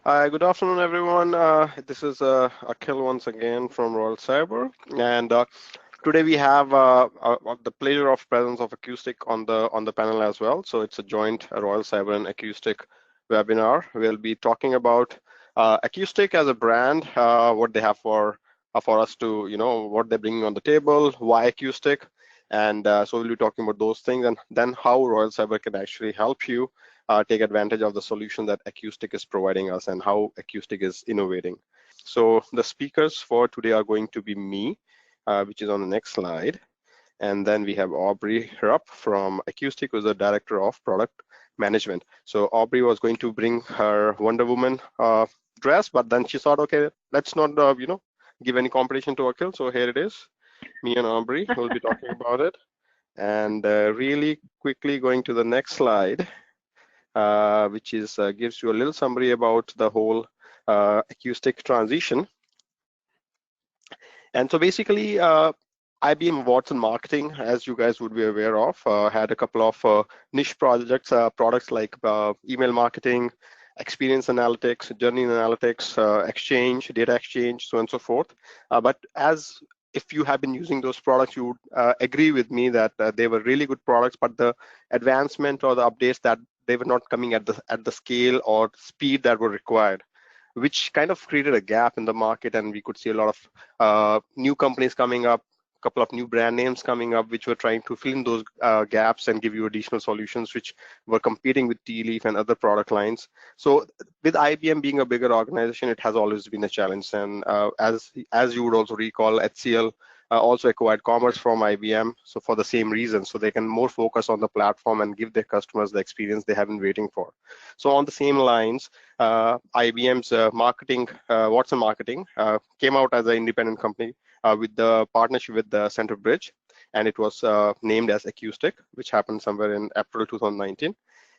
Good afternoon, everyone. This is Akhil once again from Royal Cyber, and today we have the pleasure of presence of Acoustic on the panel as well. So it's a joint Royal Cyber and Acoustic webinar. We'll be talking about Acoustic as a brand, what they have for us to, what they're bringing on the table, why Acoustic, and so we'll be talking about those things, and then how Royal Cyber can actually help you take advantage of the solution that Acoustic is providing us and how Acoustic is innovating. So the speakers for today are going to be me, which is on the next slide. And then we have Audrey Ruff from Acoustic, who's the Director of Product Management. So Aubrey was going to bring her Wonder Woman dress, but then she thought, okay, let's not, give any competition to Akhil. So here it is, me and Aubrey will be talking about it. And really quickly going to the next slide, which is gives you a little summary about the whole Acoustic transition. And so basically, IBM Watson Marketing, as you guys would be aware of, had a couple of niche projects, products like email marketing, experience analytics, journey analytics, exchange, data exchange, so on and so forth. But as if you have been using those products, you would agree with me that they were really good products, but the advancement or the updates that they were not coming at the scale or speed that were required, which kind of created a gap in the market, and we could see a lot of new companies coming up, a couple of new brand names coming up, which were trying to fill in those gaps and give you additional solutions, which were competing with T-Leaf and other product lines. So with IBM being a bigger organization, it has always been a challenge. And as you would also recall, HCL also acquired Commerce from IBM, so for the same reason, so they can more focus on the platform and give their customers the experience they have been waiting for. So on the same lines, IBM's Watson Marketing came out as an independent company with the partnership with the Centerbridge, and it was named as Acoustic, which happened somewhere in April 2019.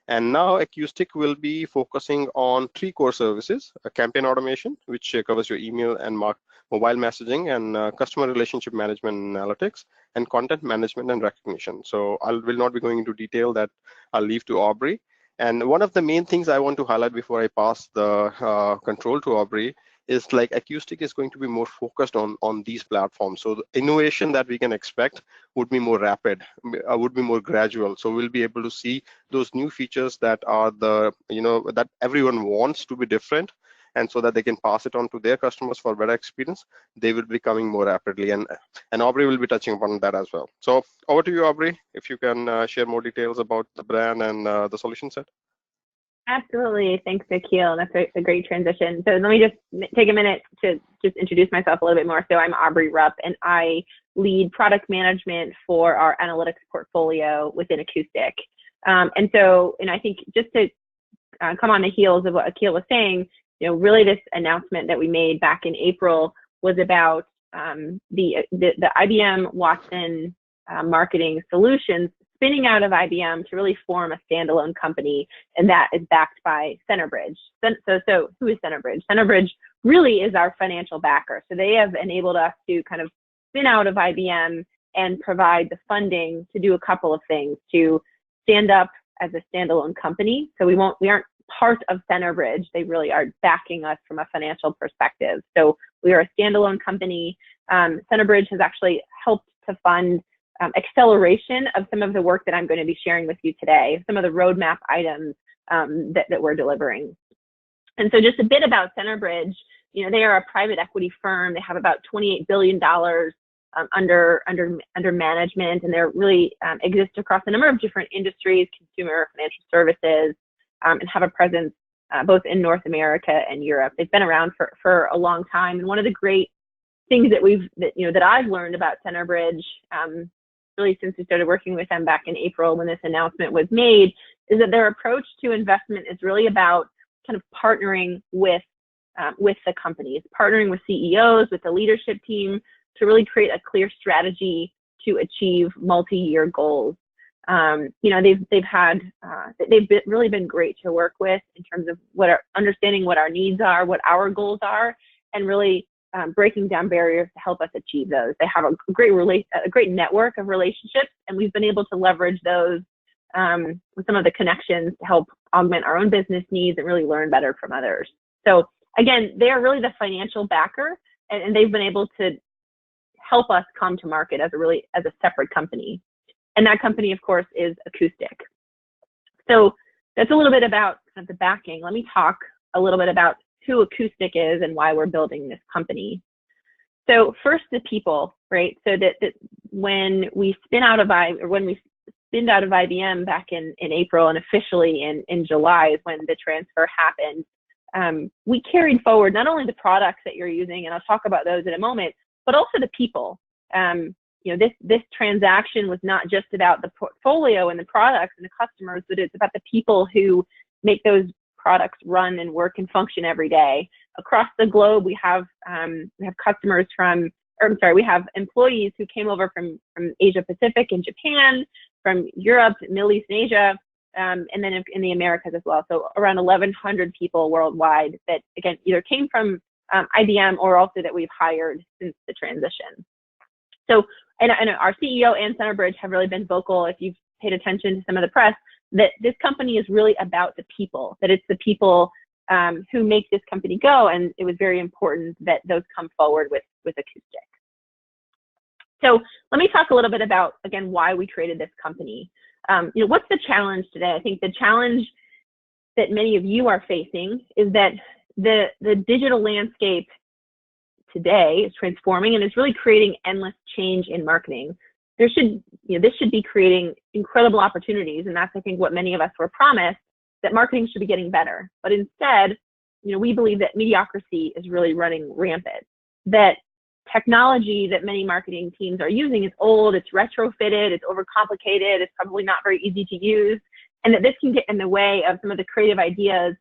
And now Acoustic will be focusing on three core services: campaign automation, which covers your email and mobile messaging, and customer relationship management and analytics, and content management and recognition. So I will not be going into detail. That I'll leave to Aubrey. And one of the main things I want to highlight before I pass the control to Aubrey is like Acoustic is going to be more focused on these platforms. So the innovation that we can expect would be more rapid, would be more gradual. So we'll be able to see those new features that are that everyone wants to be different, and so that they can pass it on to their customers for better experience. They will be coming more rapidly, and Aubrey will be touching upon that as well. So over to you, Aubrey, if you can share more details about the brand and the solution set. Absolutely. Thanks, Akhil. That's a great transition. So let me just take a minute to just introduce myself a little bit more. So I'm Audrey Ruff, and I lead product management for our analytics portfolio within Acoustic. And I think just to come on the heels of what Akhil was saying, really this announcement that we made back in April was about the IBM Watson Marketing Solutions spinning out of IBM to really form a standalone company, and that is backed by Centerbridge. So who is Centerbridge? Centerbridge really is our financial backer. So they have enabled us to kind of spin out of IBM and provide the funding to do a couple of things: to stand up as a standalone company. So we aren't part of Centerbridge. They really are backing us from a financial perspective. So we are a standalone company. Centerbridge has actually helped to fund acceleration of some of the work that I'm going to be sharing with you today, some of the roadmap items that we're delivering. And so just a bit about Centerbridge. They are a private equity firm. They have about $28 billion under management, and they're really exist across a number of different industries, consumer, financial services, and have a presence both in North America and Europe. They've been around for a long time, and one of the great things that I've learned about Centerbridge, really since we started working with them back in April when this announcement was made, is that their approach to investment is really about kind of partnering with the companies, partnering with CEOs, with the leadership team, to really create a clear strategy to achieve multi-year goals. They've really been great to work with in terms of understanding what our needs are, what our goals are, and really breaking down barriers to help us achieve those. They have a great network of relationships, and we've been able to leverage those with some of the connections to help augment our own business needs and really learn better from others. So again, they're really the financial backer, and they've been able to help us come to market as a separate company. And that company, of course, is Acoustic. So that's a little bit about the backing. Let me talk a little bit about who Acoustic is and why we're building this company. So first, the people, right? So that when we spinned out of IBM back in April, and officially in July is when the transfer happened, we carried forward not only the products that you're using, and I'll talk about those in a moment, but also the people. This transaction was not just about the portfolio and the products and the customers, but it's about the people who make those products run and work and function every day. Across the globe, we have customers we have employees who came over from Asia Pacific and Japan, from Europe, Middle East and Asia, and then in the Americas as well. So around 1,100 people worldwide that, again, either came from IBM or also that we've hired since the transition. So, and our CEO and Centerbridge have really been vocal, if you've paid attention to some of the press, that this company is really about the people, that it's the people who make this company go, and it was very important that those come forward with Acoustic. So let me talk a little bit about, again, why we created this company. What's the challenge today? I think the challenge that many of you are facing is that the digital landscape today is transforming, and it's really creating endless change in marketing. This should be creating incredible opportunities, and that's, I think, what many of us were promised, that marketing should be getting better. But instead, we believe that mediocrity is really running rampant, that technology that many marketing teams are using is old, it's retrofitted, it's overcomplicated, it's probably not very easy to use, and that this can get in the way of some of the creative ideas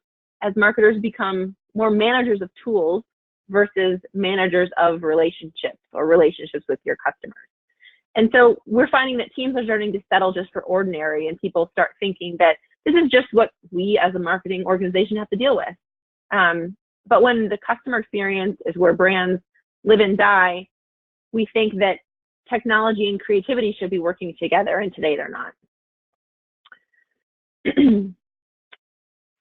as marketers become more managers of tools versus managers of relationships or relationships with your customers. And so we're finding that teams are starting to settle just for ordinary, and people start thinking that this is just what we as a marketing organization have to deal with. But when the customer experience is where brands live and die, we think that technology and creativity should be working together, and today they're not.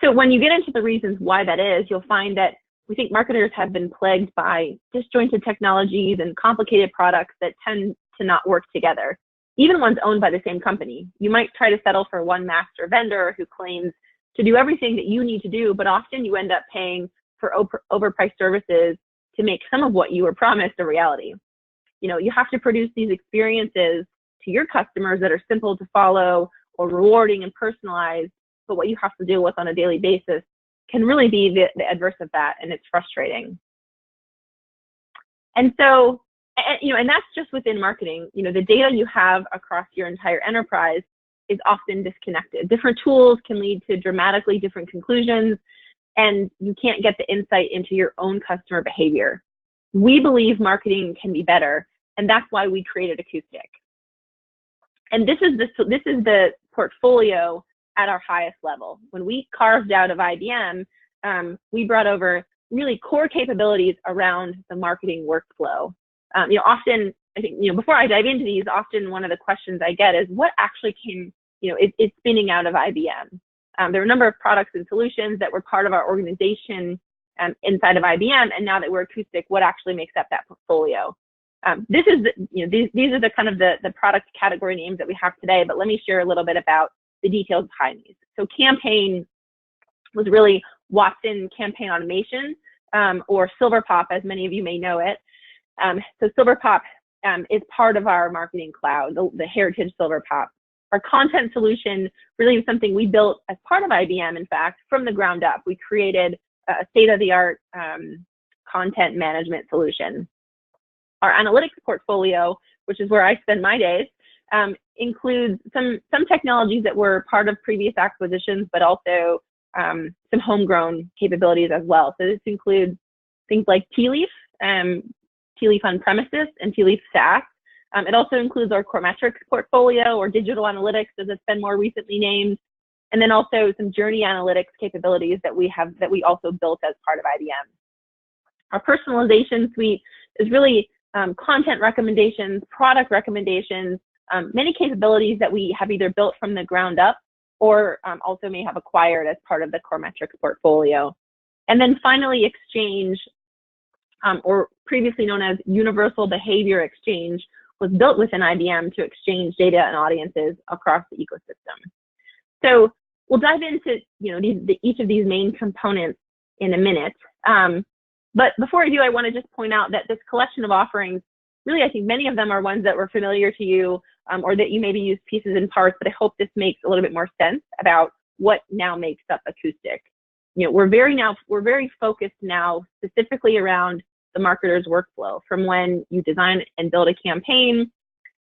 So when you get into the reasons why that is, you'll find that we think marketers have been plagued by disjointed technologies and complicated products that tend to not work together, even ones owned by the same company. You might try to settle for one master vendor who claims to do everything that you need to do, but often you end up paying for overpriced services to make some of what you were promised a reality. You have to produce these experiences to your customers that are simple to follow or rewarding and personalized, but what you have to deal with on a daily basis can really be the adverse of that, and it's frustrating. And so, and that's just within marketing. The data you have across your entire enterprise is often disconnected. Different tools can lead to dramatically different conclusions, and you can't get the insight into your own customer behavior. We believe marketing can be better, and that's why we created Acoustic. And this is the portfolio at our highest level. When we carved out of IBM, we brought over really core capabilities around the marketing workflow. Often, I think, before I dive into these, often one of the questions I get is what actually came, is spinning out of IBM. There are a number of products and solutions that were part of our organization inside of IBM, and now that we're Acoustic, what actually makes up that portfolio? These are the kind of the product category names that we have today, but let me share a little bit about the details behind these. So Campaign was really Watson Campaign Automation, or SilverPop, as many of you may know it. So SilverPop is part of our marketing cloud, the heritage SilverPop. Our content solution really is something we built as part of IBM, in fact, from the ground up. We created a state-of-the-art content management solution. Our analytics portfolio, which is where I spend my days, includes some technologies that were part of previous acquisitions, but also some homegrown capabilities as well. So this includes things like Tealeaf, Tealeaf on-premises, and Tealeaf SaaS. It also includes our core metrics portfolio, or digital analytics, as it's been more recently named, and then also some journey analytics capabilities that we also built as part of IBM. Our personalization suite is really content recommendations, product recommendations, many capabilities that we have either built from the ground up or also may have acquired as part of the core metrics portfolio. And then finally, Exchange, or previously known as Universal Behavior Exchange, was built within IBM to exchange data and audiences across the ecosystem. So we'll dive into each of these main components in a minute. But before I do, I want to just point out that this collection of offerings, really, I think many of them are ones that were familiar to you, or that you maybe use pieces and parts, but I hope this makes a little bit more sense about what now makes up Acoustic. We're very focused now specifically around the marketer's workflow, from when you design and build a campaign,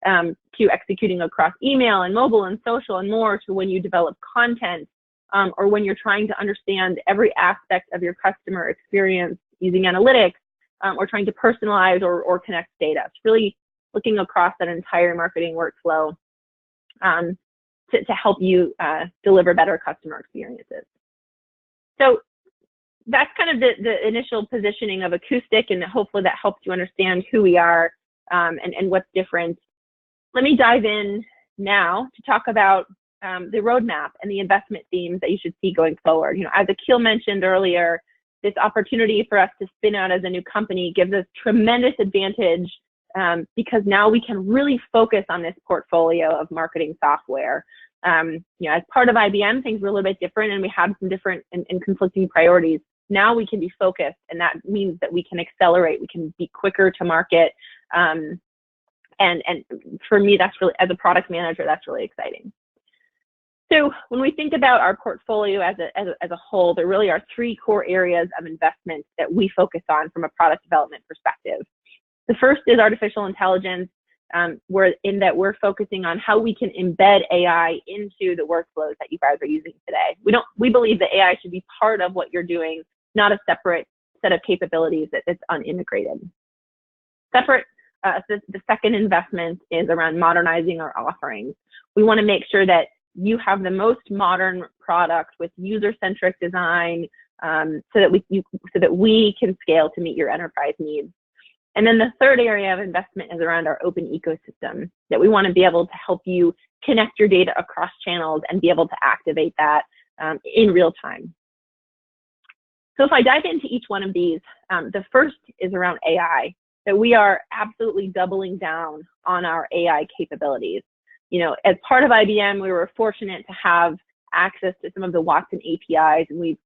to executing across email and mobile and social and more, to when you develop content, or when you're trying to understand every aspect of your customer experience using analytics, or trying to personalize or connect data. It's really looking across that entire marketing workflow to help you deliver better customer experiences. So that's kind of the initial positioning of Acoustic, and hopefully that helps you understand who we are and what's different. Let me dive in now to talk about the roadmap and the investment themes that you should see going forward. As Akil mentioned earlier, this opportunity for us to spin out as a new company gives us tremendous advantage, because now we can really focus on this portfolio of marketing software. As part of IBM, things were a little bit different, and we had some different and conflicting priorities. Now we can be focused, and that means that we can accelerate, we can be quicker to market. And for me, that's really, as a product manager, that's really exciting. So when we think about our portfolio as a whole, there really are three core areas of investment that we focus on from a product development perspective. The first is artificial intelligence, where we're focusing on how we can embed AI into the workflows that you guys are using today. We believe that AI should be part of what you're doing, not a separate set of capabilities that's unintegrated. The second investment is around modernizing our offerings. We want to make sure that you have the most modern product with user-centric design, so that we can scale to meet your enterprise needs. And then the third area of investment is around our open ecosystem, that we want to be able to help you connect your data across channels and be able to activate that in real time. So if I dive into each one of these, the first is around AI, that we are absolutely doubling down on our AI capabilities. As part of IBM, we were fortunate to have access to some of the Watson APIs, and we've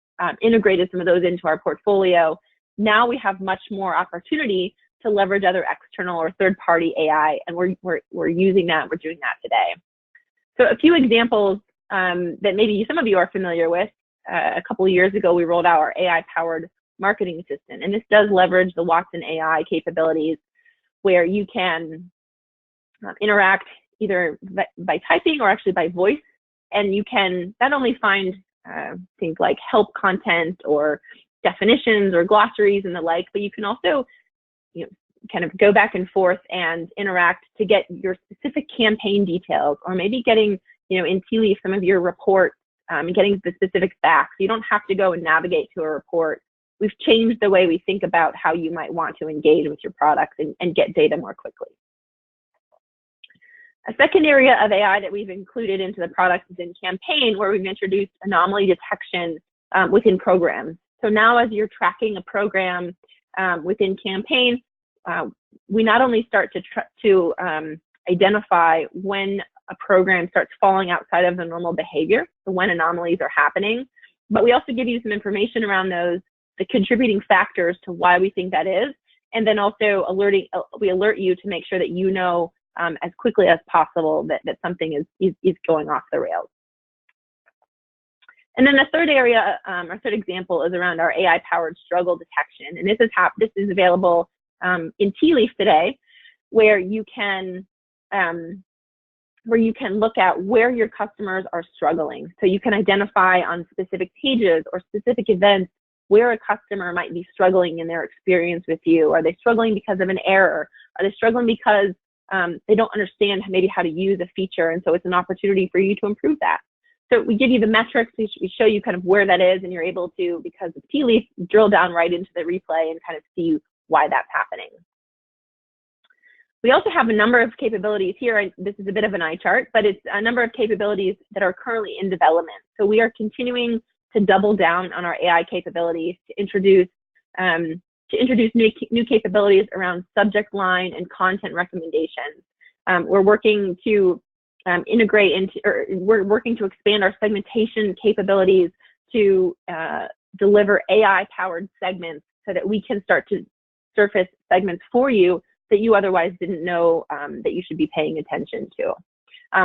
integrated some of those into our portfolio. Now we have much more opportunity to leverage other external or third-party AI, and we're using that. We're doing that today. So a few examples that maybe some of you are familiar with. A couple of years ago, we rolled out our AI-powered marketing assistant, and this does leverage the Watson AI capabilities, where you can interact either by typing or actually by voice, and you can not only find things like help content or definitions or glossaries and the like, but you can also kind of go back and forth and interact to get your specific campaign details, or maybe getting, in tea leaf, some of your reports, and getting the specifics back. So you don't have to go and navigate to a report. We've changed the way we think about how you might want to engage with your products and get data more quickly. A second area of AI that we've included into the product is in Campaign, where we've introduced Anomaly Detection within programs. So now, as you're tracking a program within Campaign, we not only start to identify when a program starts falling outside of the normal behavior, so when anomalies are happening, but we also give you some information around those, the contributing factors to why we think that is, and then also we alert you to make sure that as quickly as possible that something is going off the rails. And then the third area, our third example, is around our AI-powered struggle detection, and this is available in tea leaf today, where you can look at where your customers are struggling. So you can identify on specific pages or specific events where a customer might be struggling in their experience with you. Are they struggling because of an error? Are they struggling because they don't understand maybe how to use a feature, and so it's an opportunity for you to improve that? So we give you the metrics, we show you kind of where that is, and you're able to, because of tea leaf, drill down right into the replay and kind of see why that's happening. We also have a number of capabilities here. This is a bit of an eye chart, but it's a number of capabilities that are currently in development. So we are continuing to double down on our AI capabilities, to introduce new capabilities around subject line and content recommendations. We're working to integrate into, or we're working to expand our segmentation capabilities to deliver AI-powered segments so that we can start to surface segments for you that you otherwise didn't know that you should be paying attention to.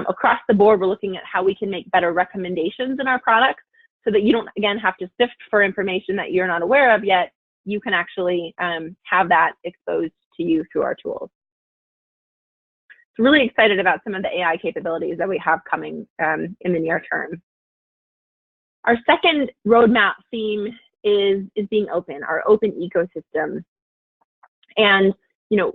Across the board, we're looking at how we can make better recommendations in our products so that you don't, again, have to sift for information that you're not aware of yet. You can actually have that exposed to you through our tools. So really excited about some of the AI capabilities that we have coming in the near term. Our second roadmap theme is being open, our open ecosystem. And, you know,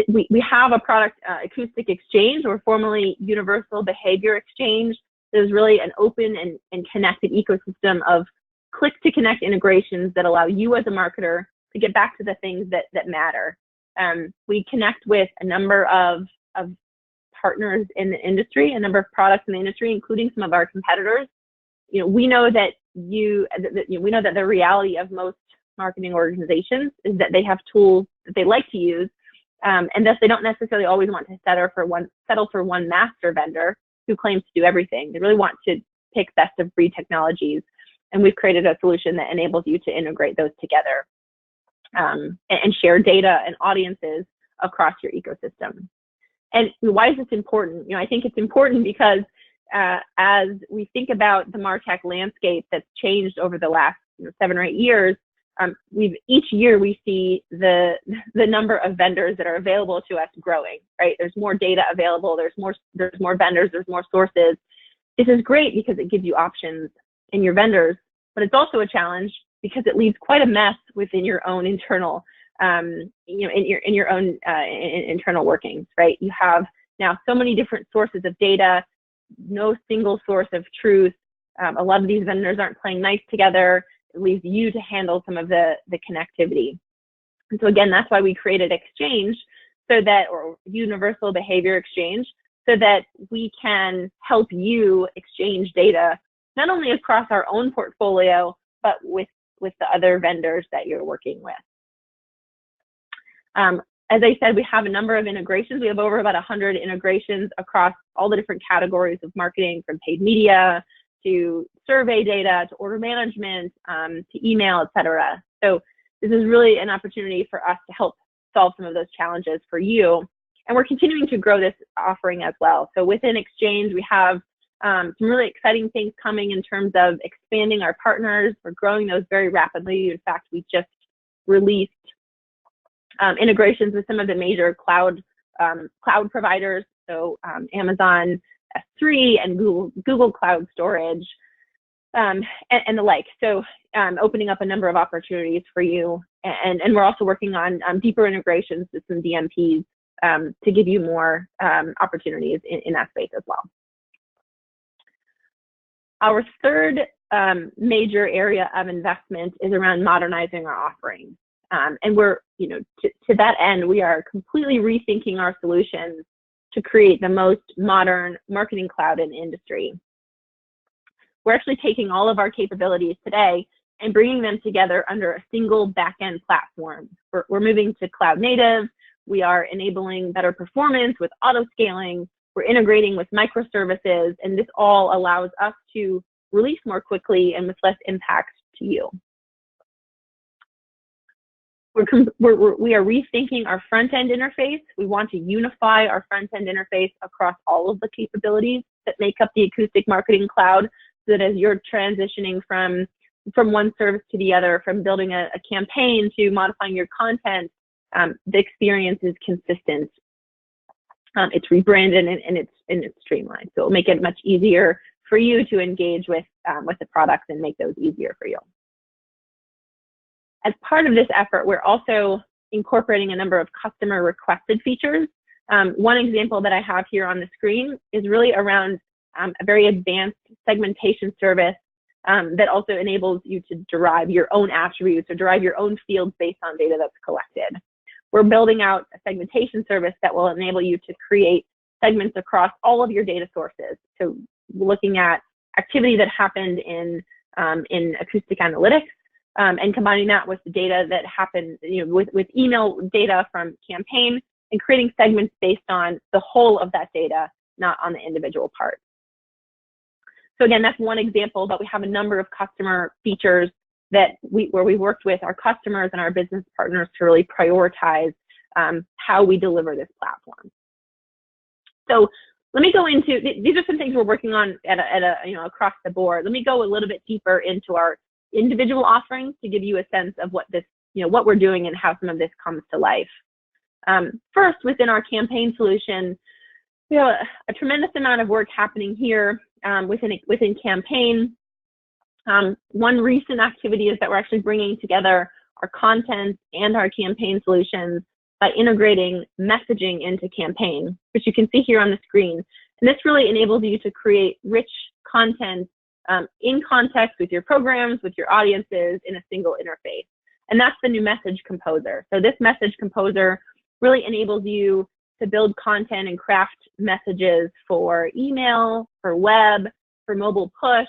we have a product, Acoustic Exchange, or formerly Universal Behavior Exchange. There's really an open and connected ecosystem of click-to-connect integrations that allow you as a marketer to get back to the things that matter. We connect with a number of partners in the industry, a number of products in the industry, including some of our competitors. You know, we know that we know that the reality of most marketing organizations is that they have tools that they like to use, and thus they don't necessarily always want to settle for one master vendor who claims to do everything. They really want to pick best of breed technologies, and we've created a solution that enables you to integrate those together and share data and audiences across your ecosystem. And why is this important? You know, I think it's important because as we think about the MarTech landscape that's changed over the last 7 or 8 years, each year we see the number of vendors that are available to us growing, right? There's more data available, there's more vendors, there's more sources. This is great because it gives you options in your vendors, but it's also a challenge because it leaves quite a mess within your own internal, in your own internal workings, right? You have now so many different sources of data, no single source of truth. A lot of these vendors aren't playing nice together. It leaves you to handle some of the connectivity. And so again, that's why we created Exchange, or Universal Behavior Exchange, so that we can help you exchange data, not only across our own portfolio, but with the other vendors that you're working with. As I said, we have a number of integrations. We have over about 100 integrations across all the different categories of marketing, from paid media to survey data, to order management, to email, et cetera. So this is really an opportunity for us to help solve some of those challenges for you. And we're continuing to grow this offering as well. So within Exchange, we have some really exciting things coming in terms of expanding our partners. We're growing those very rapidly. In fact, we just released integrations with some of the major cloud providers, so Amazon S3 and Google Cloud Storage, and the like. So opening up a number of opportunities for you, and we're also working on deeper integrations with some DMPs to give you more opportunities in that space as well. Our third major area of investment is around modernizing our offerings. And we're, to that end, we are completely rethinking our solutions to create the most modern marketing cloud in the industry. We're actually taking all of our capabilities today and bringing them together under a single backend platform. We're moving to cloud native. We are enabling better performance with auto scaling. We're integrating with microservices, and this all allows us to release more quickly and with less impact to you. We are rethinking our front-end interface. We want to unify our front-end interface across all of the capabilities that make up the Acoustic Marketing Cloud, so that as you're transitioning from one service to the other, from building a campaign to modifying your content, the experience is consistent. It's rebranded and it's streamlined. So it'll make it much easier for you to engage with the products and make those easier for you. As part of this effort, we're also incorporating a number of customer requested features. One example that I have here on the screen is really around a very advanced segmentation service that also enables you to derive your own attributes or derive your own fields based on data that's collected. We're building out a segmentation service that will enable you to create segments across all of your data sources. So looking at activity that happened in in Acoustic Analytics, and combining that with the data that happened, with email data from campaign, and creating segments based on the whole of that data, not on the individual part. So again, that's one example, but we have a number of customer features where we worked with our customers and our business partners to really prioritize how we deliver this platform. So let me go into, these are some things we're working on across the board. Let me go a little bit deeper into our individual offerings to give you a sense of what what we're doing and how some of this comes to life. First, within our campaign solution, we have a tremendous amount of work happening here within campaign. One recent activity is that we're actually bringing together our content and our campaign solutions by integrating messaging into campaign, which you can see here on the screen. And this really enables you to create rich content in context with your programs, with your audiences in a single interface. And that's the new Message Composer. So this Message Composer really enables you to build content and craft messages for email, for web, for mobile push.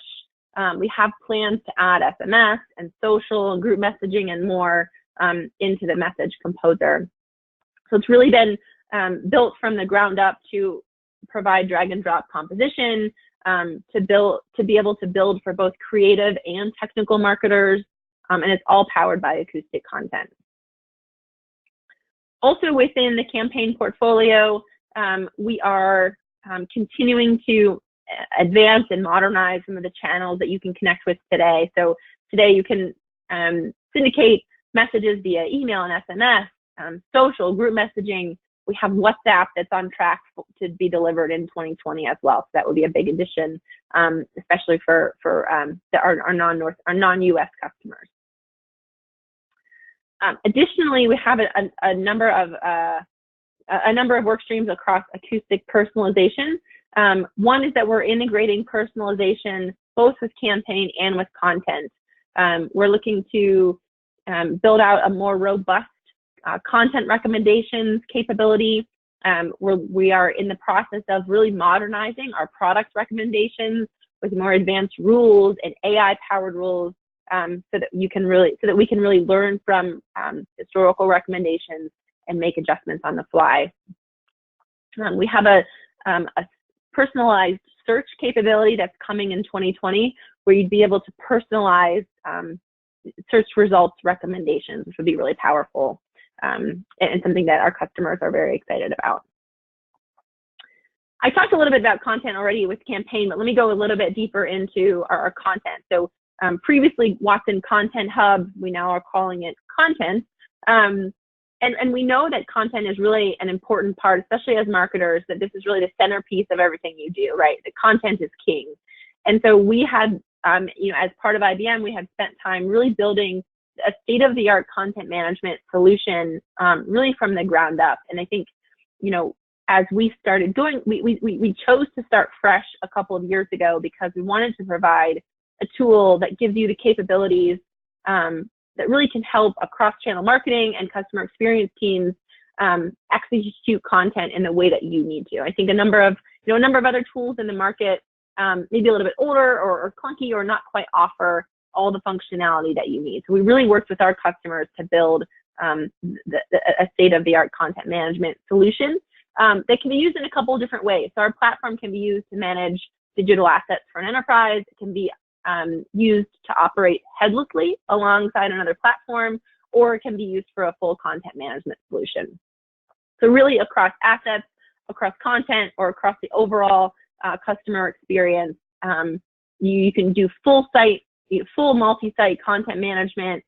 We have plans to add SMS and social and group messaging and more into the Message Composer. So it's really been built from the ground up to provide drag and drop composition, to be able to build for both creative and technical marketers, and it's all powered by Acoustic content. Also within the campaign portfolio, we are continuing to advance and modernize some of the channels that you can connect with today. So today you can syndicate messages via email and SMS, social, group messaging. We have WhatsApp that's on track to be delivered in 2020 as well. So that would be a big addition, especially for our non-US customers. Additionally, we have a number of work streams across Acoustic personalization. One is that we're integrating personalization both with campaign and with content. We're looking to build out a more robust content recommendations capability. We are in the process of really modernizing our product recommendations with more advanced rules and AI-powered rules, so that we can really learn from historical recommendations and make adjustments on the fly. We have a personalized search capability that's coming in 2020, where you'd be able to personalize search results recommendations, which would be really powerful, and something that our customers are very excited about. I talked a little bit about content already with campaign, but let me go a little bit deeper into our content. So previously Watson Content Hub, we now are calling it content. And we know that content is really an important part, especially as marketers, that this is really the centerpiece of everything you do, right? The content is king. And so we had, as part of IBM, we had spent time really building a state-of-the-art content management solution, really from the ground up. And I think, as we started going, we chose to start fresh a couple of years ago because we wanted to provide a tool that gives you the capabilities that really can help a cross-channel marketing and customer experience teams execute content in the way that you need to. I think a number of other tools in the market, maybe a little bit older or clunky or not quite offer all the functionality that you need. So we really worked with our customers to build a state-of-the-art content management solution that can be used in a couple of different ways. So our platform can be used to manage digital assets for an enterprise. It can be used to operate headlessly alongside another platform, or it can be used for a full content management solution. So really across assets, across content, or across the overall customer experience, you can do full multi-site content management.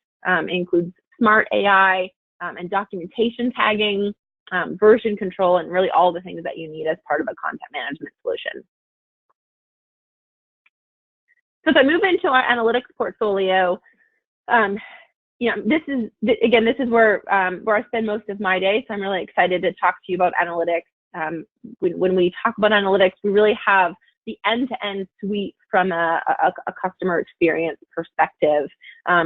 Includes smart AI and documentation tagging, version control, and really all the things that you need as part of a content management solution. So if I move into our analytics portfolio, this is where I spend most of my day. So I'm really excited to talk to you about analytics. When we talk about analytics, we really have the end-to-end suite from a customer experience perspective,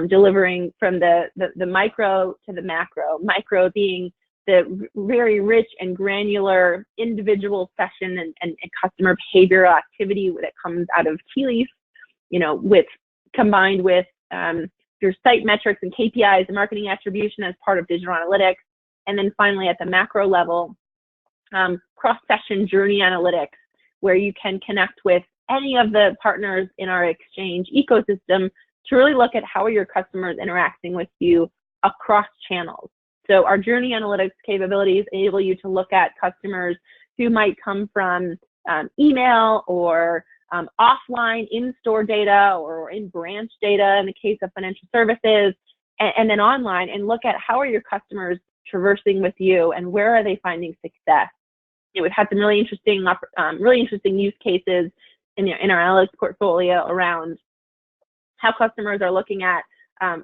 delivering from the micro to the macro. Micro being the very rich and granular individual session and customer behavioral activity that comes out of tea leaf, with combined with your site metrics and KPIs and marketing attribution as part of digital analytics. And then finally, at the macro level, cross-session journey analytics, where you can connect with any of the partners in our Exchange ecosystem to really look at how are your customers interacting with you across channels. So our journey analytics capabilities enable you to look at customers who might come from email or offline in-store data or in-branch data in the case of financial services, and then online, and look at how are your customers traversing with you and where are they finding success. We've had some really interesting use cases in our analytics portfolio around how customers are looking at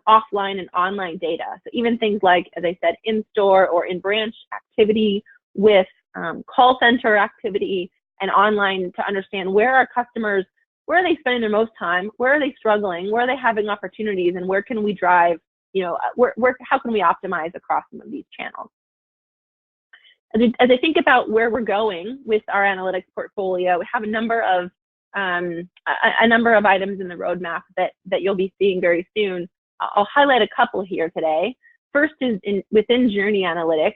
offline and online data. So even things like, as I said, in-store or in-branch activity with call center activity and online, to understand where our customers, where are they spending their most time, where are they struggling, where are they having opportunities, and where can we drive, how can we optimize across some of these channels. As I think about where we're going with our analytics portfolio, we have a number of items in the roadmap that you'll be seeing very soon. I'll highlight a couple here today. First is within Journey Analytics.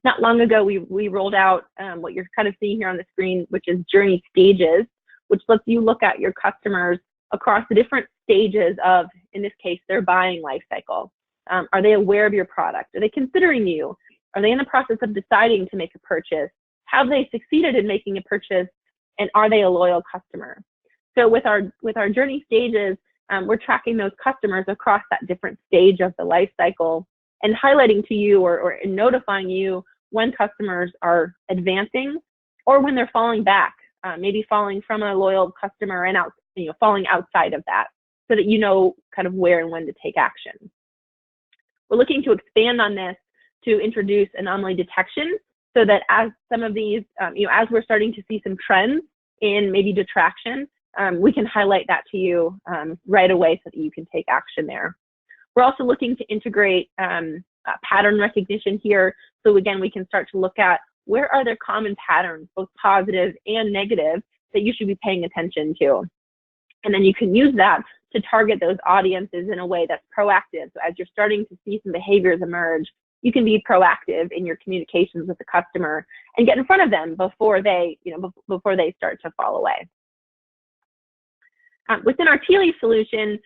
Not long ago, we rolled out what you're kind of seeing here on the screen, which is Journey Stages, which lets you look at your customers across the different stages of, in this case, their buying life cycle. Are they aware of your product? Are they considering you? Are they in the process of deciding to make a purchase? Have they succeeded in making a purchase? And are they a loyal customer? So with our Journey Stages, we're tracking those customers across that different stage of the life cycle and highlighting to you or notifying you when customers are advancing or when they're falling back, maybe falling from a loyal customer and falling outside of that, so that you know kind of where and when to take action. We're looking to expand on this to introduce Anomaly Detection, so that as some of these, as we're starting to see some trends in maybe detraction, we can highlight that to you right away so that you can take action there. We're also looking to integrate pattern recognition here. So again, we can start to look at where are there common patterns, both positive and negative, that you should be paying attention to. And then you can use that to target those audiences in a way that's proactive. So as you're starting to see some behaviors emerge, you can be proactive in your communications with the customer and get in front of them before they start to fall away. Within our Tea Leaf solution,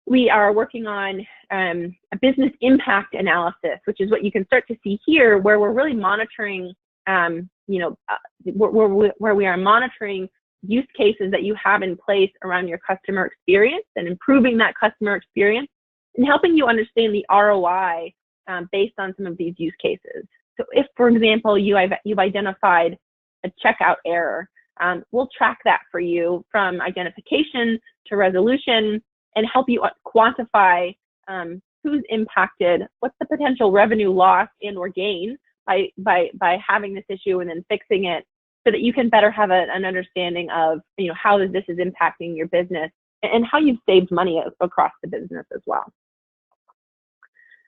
we are working on a business impact analysis, which is what you can start to see here, where we're really monitoring, where we are monitoring use cases that you have in place around your customer experience and improving that customer experience and helping you understand the ROI based on some of these use cases. So if, for example, you've identified a checkout error, we'll track that for you from identification to resolution and help you quantify who's impacted, what's the potential revenue loss and or gain by having this issue and then fixing it, so that you can better have an understanding of how this is impacting your business and how you've saved money across the business as well.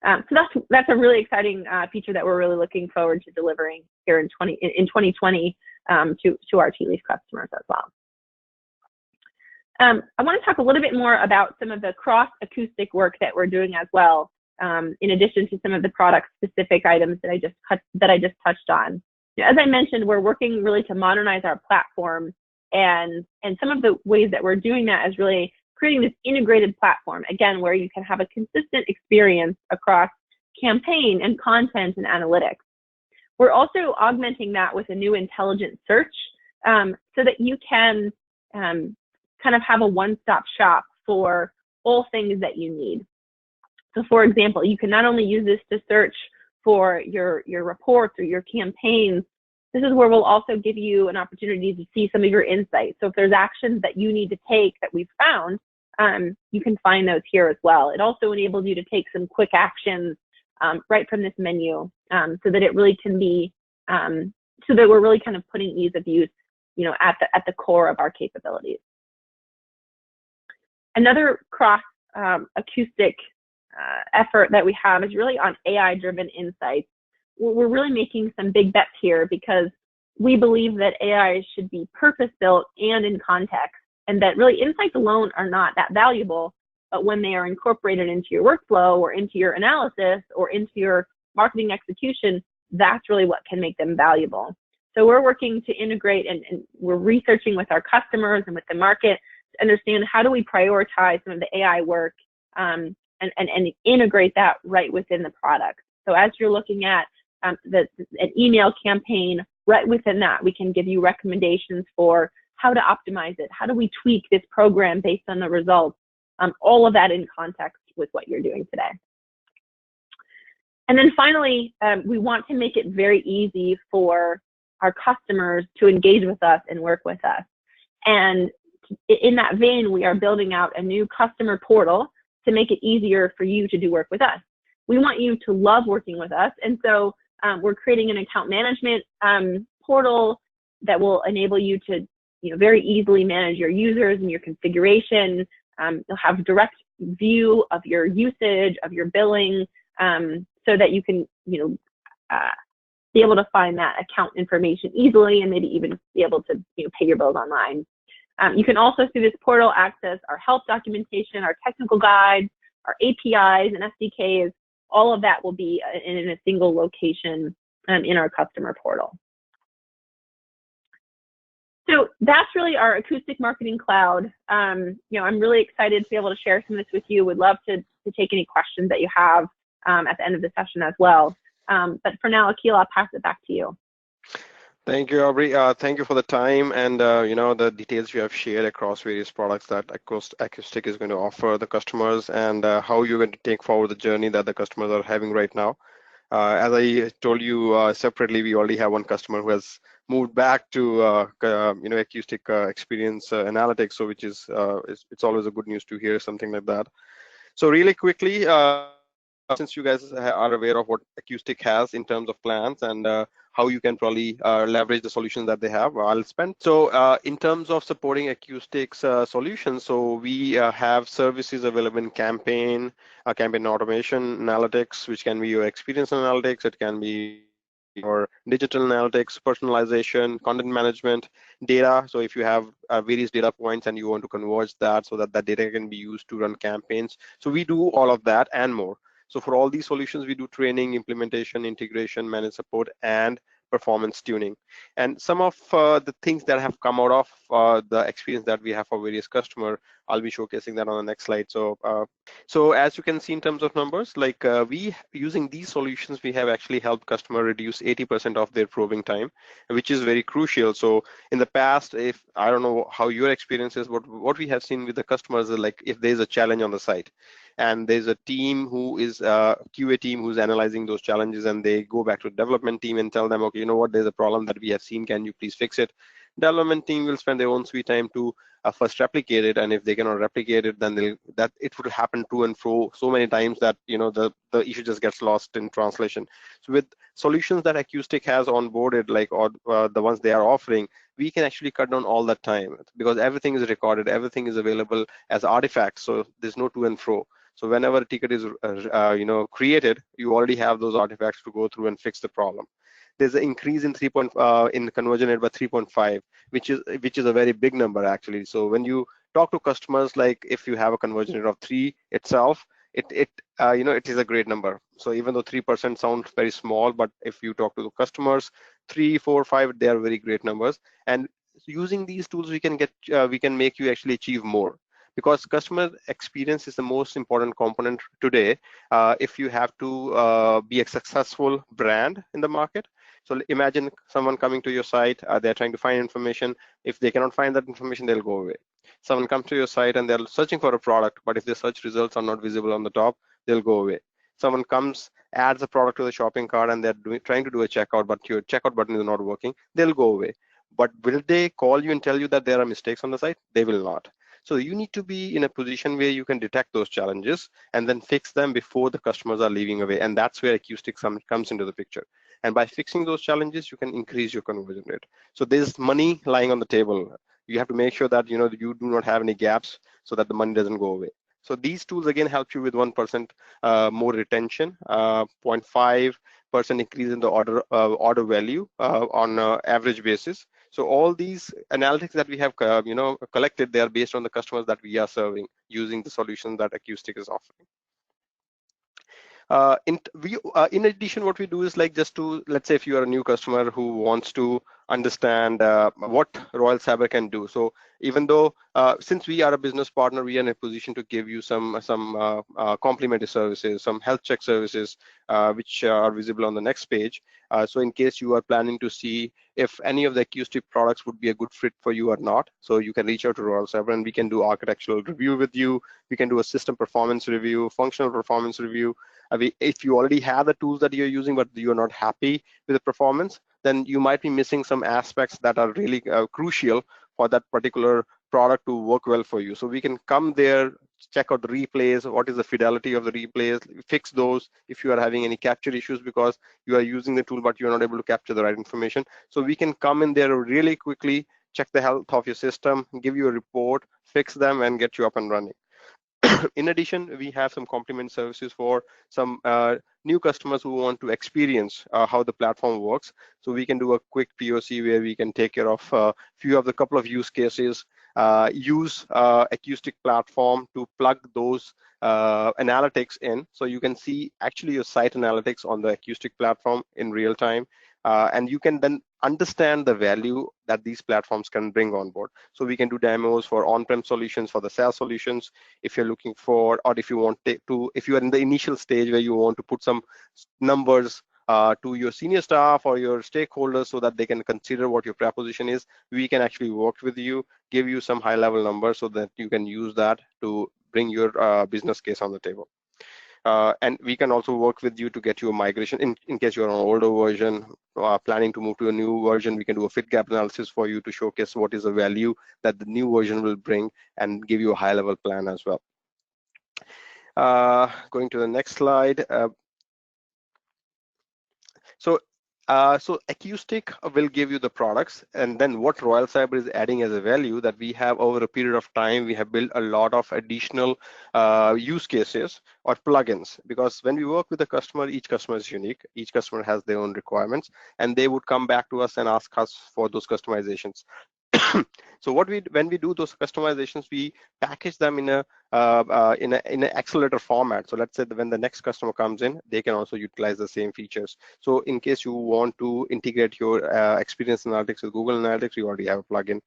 So that's a really exciting feature that we're really looking forward to delivering here in 2020 to our Tea Leaf customers as well. I want to talk a little bit more about some of the cross-acoustic work that we're doing as well, in addition to some of the product-specific items that I just touched on. As I mentioned, we're working really to modernize our platform, and some of the ways that we're doing that is really creating this integrated platform, again, where you can have a consistent experience across campaign and content and analytics. We're also augmenting that with a new intelligent search, so that you can kind of have a one-stop shop for all things that you need. So for example, you can not only use this to search for your reports or your campaigns, this is where we'll also give you an opportunity to see some of your insights. So if there's actions that you need to take that we've found, you can find those here as well. It also enables you to take some quick actions right from this menu, so that it really can be, so that we're really kind of putting ease of use, at the core of our capabilities. Another cross acoustic effort that we have is really on AI-driven insights. We're really making some big bets here because we believe that AI should be purpose-built and in context. and that really insights alone are not that valuable, but when they are incorporated into your workflow or into your analysis or into your marketing execution, that's really what can make them valuable. So we're working to integrate, and we're researching with our customers and with the market to understand how do we prioritize some of the AI work and integrate that right within the product. So as you're looking at an email campaign, right within that, we can give you recommendations for how to optimize it. How do we tweak this program based on the results? All of that in context with what you're doing today. And then finally, we want to make it very easy for our customers to engage with us and work with us. And in that vein, we are building out a new customer portal to make it easier for you to do work with us. We want you to love working with us. And so we're creating an account management portal that will enable you to very easily manage your users and your configuration. You'll have direct view of your usage, of your billing, so that you can be able to find that account information easily and maybe even be able to pay your bills online. You can also, through this portal, access our help documentation, our technical guides, our APIs and SDKs. All of that will be in a single location in our customer portal. So that's really our Acoustic Marketing Cloud. I'm really excited to be able to share some of this with you. Would love to take any questions that you have at the end of the session as well. But for now, Akil, I'll pass it back to you. Thank you, Aubrey. Thank you for the time and the details you have shared across various products that Acoustic is going to offer the customers, and how you're going to take forward the journey that the customers are having right now. As I told you separately, we already have one customer who has moved back to Acoustic experience analytics, so which is it's always a good news to hear something like that. So really quickly, since you guys are aware of what Acoustic has in terms of plans and how you can probably leverage the solutions that they have, I'll spend. So in terms of supporting Acoustic's solutions, so we have services available in campaign automation analytics, which can be your experience analytics, it can be your digital analytics, personalization, content management, data. So if you have various data points and you want to converge that so that that data can be used to run campaigns. So we do all of that and more. So for all these solutions, we do training, implementation, integration, managed support, and performance tuning. And some of the things that have come out of the experience that we have for various customers, I'll be showcasing that on the next slide. So as you can see in terms of numbers, like we using these solutions, we have actually helped customer reduce 80% of their probing time, which is very crucial. So in the past, if I don't know how your experience is, but what we have seen with the customers is like if there's a challenge on the site, and there's a team who is a QA team who's analyzing those challenges, and they go back to the development team and tell them, okay, you know what, there's a problem that we have seen, can you please fix it? Development team will spend their own sweet time to first replicate it, and if they cannot replicate it, then it would happen to and fro so many times that the issue just gets lost in translation. So with solutions that Acoustic has onboarded, like the ones they are offering, we can actually cut down all that time, because everything is recorded, everything is available as artifacts, so there's no to and fro. So whenever a ticket is created, you already have those artifacts to go through and fix the problem. There's an increase in in conversion rate by 3.5, which is a very big number actually. So when you talk to customers, like if you have a conversion rate of 3 itself, it is a great number. So even though 3% sounds very small, but if you talk to the customers, 3, 4, 5, they are very great numbers. And using these tools, we can make you actually achieve more, because customer experience is the most important component today if you have to be a successful brand in the market. So imagine someone coming to your site, they're trying to find information. If they cannot find that information, they'll go away. Someone comes to your site and they're searching for a product, but if the search results are not visible on the top, they'll go away. Someone comes, adds a product to the shopping cart, and they're trying to do a checkout, but your checkout button is not working, they'll go away. But will they call you and tell you that there are mistakes on the site? They will not. So you need to be in a position where you can detect those challenges and then fix them before the customers are leaving away. And that's where Acoustic comes into the picture. And by fixing those challenges, you can increase your conversion rate. So there's money lying on the table. You have to make sure that you do not have any gaps so that the money doesn't go away. So these tools again help you with 1% more retention, 0.5% increase in the order value on average basis. So all these analytics that we have collected, they are based on the customers that we are serving using the solution that Acoustic is offering. In addition, what we do is like, just to, let's say if you are a new customer who wants to understand what Royal Cyber can do. So even though since we are a business partner, we are in a position to give you some complimentary services, some health check services, which are visible on the next page. So in case you are planning to see if any of the Acoustic products would be a good fit for you or not, so you can reach out to Royal Cyber and we can do architectural review with you. We can do a system performance review, functional performance review. If you already have the tools that you're using but you're not happy with the performance, then you might be missing some aspects that are really crucial for that particular product to work well for you. So we can come there, check out the replays, what is the fidelity of the replays, fix those if you are having any capture issues because you are using the tool but you're not able to capture the right information. So we can come in there really quickly, check the health of your system, give you a report, fix them, and get you up and running. In addition, we have some complement services for some new customers who want to experience how the platform works. So we can do a quick POC where we can take care of a few of the couple of use cases, use Acoustic platform to plug those analytics in. So you can see actually your site analytics on the Acoustic platform in real time. And you can then understand the value that these platforms can bring on board. So we can do demos for on-prem solutions, for the SaaS solutions, if you're looking for, or if you want to, if you are in the initial stage where you want to put some numbers to your senior staff or your stakeholders so that they can consider what your proposition is, we can actually work with you, give you some high-level numbers so that you can use that to bring your business case on the table. And we can also work with you to get you a migration in case you're on an older version, planning to move to a new version. We can do a fit gap analysis for you to showcase what is the value that the new version will bring and give you a high level plan as well. Going to the next slide. So Acoustic will give you the products, and then what Royal Cyber is adding as a value that we have over a period of time, we have built a lot of additional use cases or plugins, because when we work with a customer, each customer is unique, each customer has their own requirements, and they would come back to us and ask us for those customizations. So when we do those customizations, we package them in an accelerator format. So let's say that when the next customer comes in, they can also utilize the same features. So in case you want to integrate your experience analytics with Google Analytics, you already have a plugin.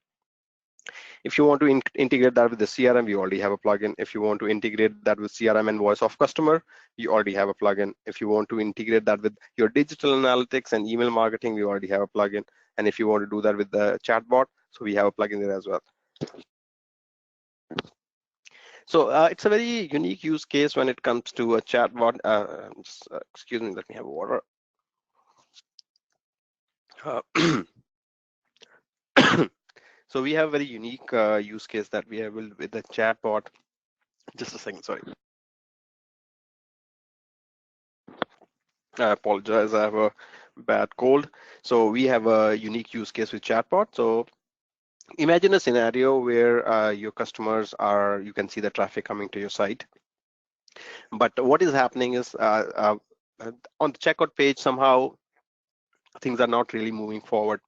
If you want to integrate that with the CRM, we already have a plugin. If you want to integrate that with CRM and voice of customer, you already have a plugin. If you want to integrate that with your digital analytics and email marketing, we already have a plugin. And if you want to do that with the chatbot, so we have a plugin there as well. So it's a very unique use case when it comes to a chatbot. Excuse me, let me have water. So we have a very unique use case that we have with the chatbot. Just a second, sorry. I apologize, I have a bad cold. So we have a unique use case with chatbot. So imagine a scenario where your customers are, you can see the traffic coming to your site. But what is happening is on the checkout page, somehow things are not really moving forward,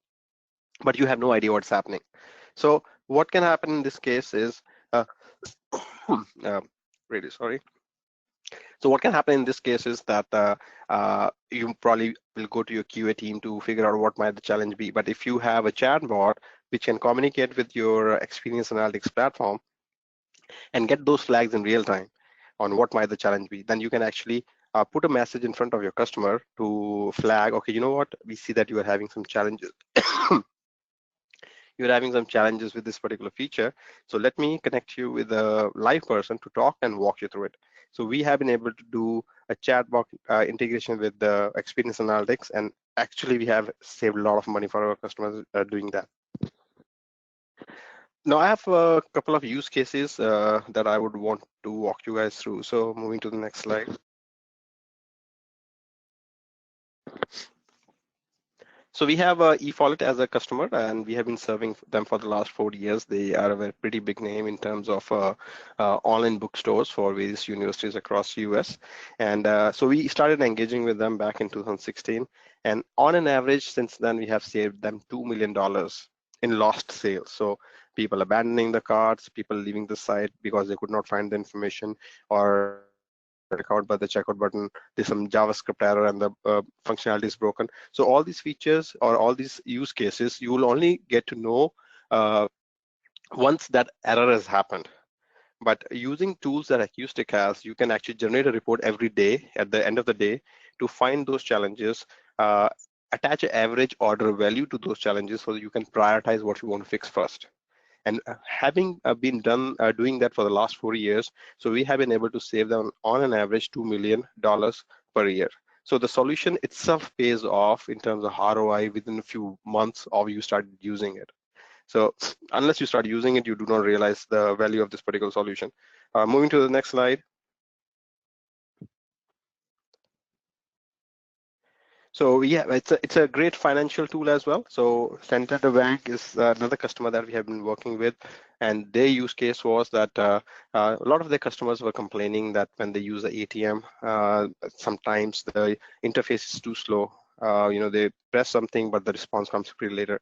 but you have no idea what's happening. So what can happen in this case is, really sorry. So what can happen in this case is that you probably will go to your QA team to figure out what might the challenge be. But if you have a chatbot which can communicate with your experience analytics platform and get those flags in real time on what might the challenge be, then you can actually put a message in front of your customer to flag, okay, you know what, we see that you are having some challenges. You're having some challenges with this particular feature. So let me connect you with a live person to talk and walk you through it. So we have been able to do a chatbot integration with the experience analytics, and actually we have saved a lot of money for our customers doing that. Now I have a couple of use cases that I would want to walk you guys through. So moving to the next slide. So we have eFollett as a customer, and we have been serving them for the last 4 years. They are a pretty big name in terms of online bookstores for various universities across the US. And so we started engaging with them back in 2016. And on an average, since then, we have saved them $2 million in lost sales. So people abandoning the carts, people leaving the site because they could not find the information, or checkout by the checkout button, there's some JavaScript error and the functionality is broken. So all these features or all these use cases, you will only get to know once that error has happened. But using tools that Acoustic has, you can actually generate a report every day at the end of the day to find those challenges, uh, attach an average order value to those challenges so that you can prioritize what you want to fix first. And having been doing that for the last 4 years, so we have been able to save them on an average $2 million per year. So the solution itself pays off in terms of ROI within a few months of you start using it. So unless you start using it, you do not realize the value of this particular solution. Moving to the next slide. So yeah, it's a great financial tool as well. So Centerbridge is another customer that we have been working with, and their use case was that a lot of their customers were complaining that when they use the ATM, sometimes the interface is too slow. They press something, but the response comes pretty later.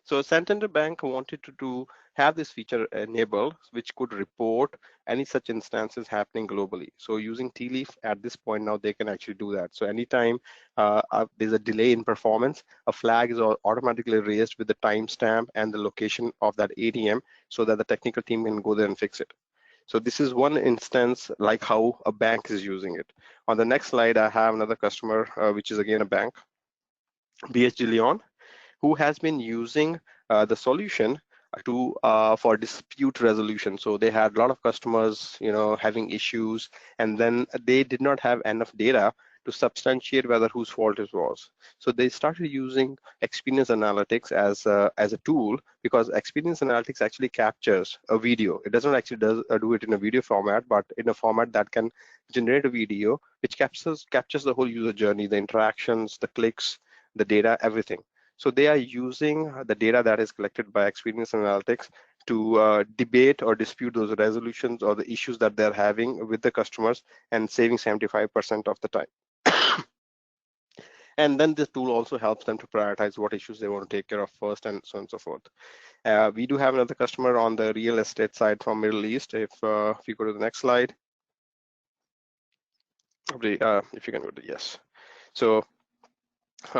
So Santander Bank wanted to have this feature enabled, which could report any such instances happening globally. So using TLeaf at this point now, they can actually do that. So anytime there's a delay in performance, a flag is automatically raised with the timestamp and the location of that ATM so that the technical team can go there and fix it. So this is one instance like how a bank is using it. On the next slide, I have another customer, which is again a bank, BHG Leon, who has been using the solution to for dispute resolution. So they had a lot of customers, having issues, and then they did not have enough data to substantiate whether whose fault it was. So they started using experience analytics as a tool, because experience analytics actually captures a video. It doesn't actually do it in a video format, but in a format that can generate a video which captures the whole user journey, the interactions, the clicks, the data, everything. So they are using the data that is collected by Experience Analytics to debate or dispute those resolutions or the issues that they're having with the customers, and saving 75% of the time. And then this tool also helps them to prioritize what issues they want to take care of first, and so on and so forth. We do have another customer on the real estate side from Middle East. If you go to the next slide, if you can go to yes. So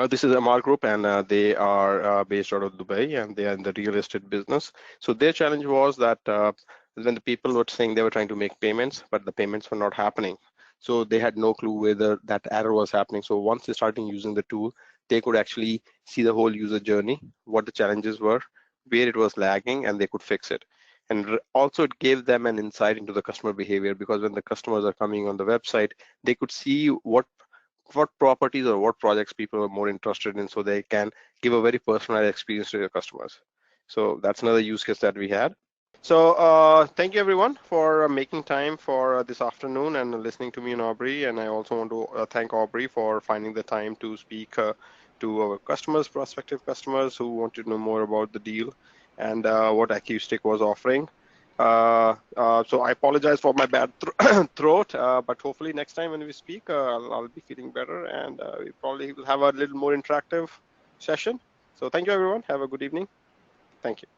this is Amar Group, and they are based out of Dubai, and they are in the real estate business. So their challenge was that when the people were saying they were trying to make payments, but the payments were not happening. So they had no clue whether that error was happening. So once they started using the tool, they could actually see the whole user journey, what the challenges were, where it was lagging, and they could fix it. And also it gave them an insight into the customer behavior, because when the customers are coming on the website, they could see what properties or what projects people are more interested in, so they can give a very personalized experience to their customers. So that's another use case that we had. So thank you everyone for making time for this afternoon and listening to me and Aubrey. And I also want to thank Aubrey for finding the time to speak to our customers, prospective customers who want to know more about the deal and what Acoustic was offering. So I apologize for my bad throat, but hopefully next time when we speak, I'll be feeling better, and we probably will have a little more interactive session. So thank you everyone. Have a good evening. Thank you.